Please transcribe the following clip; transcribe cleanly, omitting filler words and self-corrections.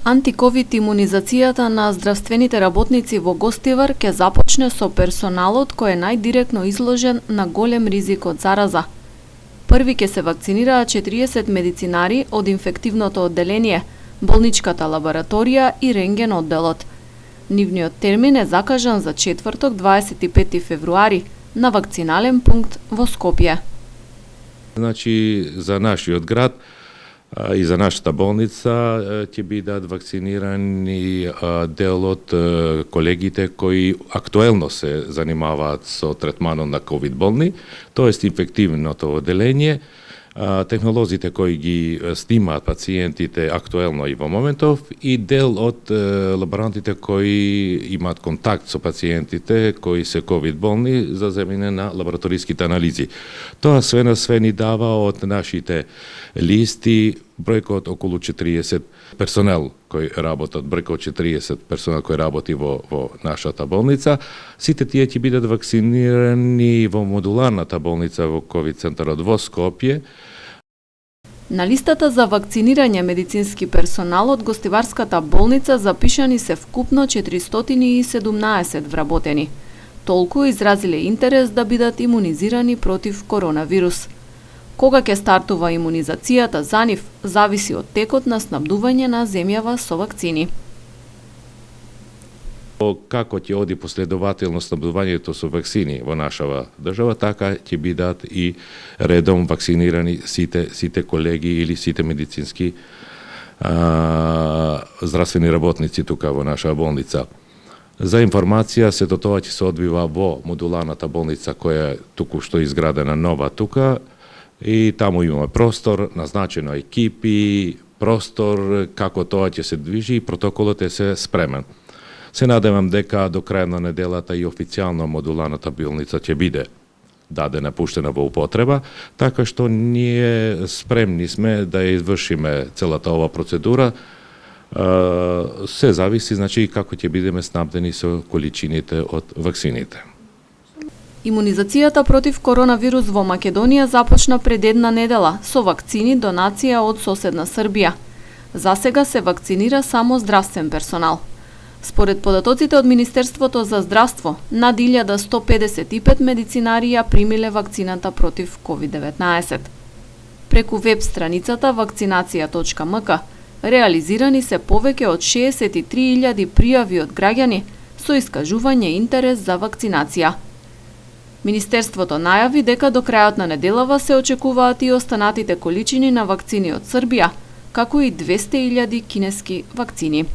Антиковид имунизацијата на здравствените работници во Гостивар ќе започне со персоналот кој е најдиректно изложен на голем ризик од зараза. Први ќе се вакцинираат 40 медицинари од инфективното одделение, болничката лабораторија и рентген одделот. Нивниот термин е закажан за четврток 25 февруари на вакцинален пункт во Скопје. Значи, за нашиот град и за нашата болница ќе бидат вакцинирани дел од колегите кои актуелно се занимаваат со третманот на ковид болни, тоест инфективното одделение, технолозите кои ги снимаат пациентите актуелно и во моментов и дел од лаборантите кои имаат контакт со пациентите кои се ковид болни за земење на лабораториските анализи. Тоа све на све ни дава од нашите листи бројкот околу 40 персонел кој работат, бројкот 40 персонел кој работи во нашата болница. Сите тие ќе бидат вакцинирани во модуларната болница во ковид центарот во Скопје. На листата за вакцинирање медицински персонал од Гостиварската болница запишани се вкупно 417 вработени. Толку изразиле интерес да бидат имунизирани против коронавирус. Кога ќе стартува имунизацијата за нив, зависи од текот на снабдување на земјава со вакцини. Како ќе оди последователно снабдувањето со вакцини во нашава држава, така ќе бидат и редом вакцинирани сите колеги или сите медицински здравствени работници тука во нашава болница. За информација, сето тоа ќе се одвива во модуларната болница која е туку што изградена нова тука и таму имаме простор, назначено екипи, простор, како тоа ќе се движи и протоколот е се спремен. Се надевам дека до крај на неделата и официјално модуларната болница ќе биде дадена, пуштена во употреба, така што ние спремни сме да ја извршиме целата ова процедура. Се зависи, значи, како ќе бидеме снабдени со количините од вакцините. Имунизацијата против коронавирус во Македонија започна пред една недела со вакцини донација од соседна Србија. Засега се вакцинира само здравствен персонал. Според податоците од Министерството за здравство, над 1155 медицинари ја примиле вакцината против COVID-19. Преку веб страницата vakcinacija.mk реализирани се повеќе од 63.000 пријави од граѓани со искажување интерес за вакцинација. Министерството најави дека до крајот на неделава се очекуваат и останатите количини на вакцини од Србија, како и 200.000 кинески вакцини.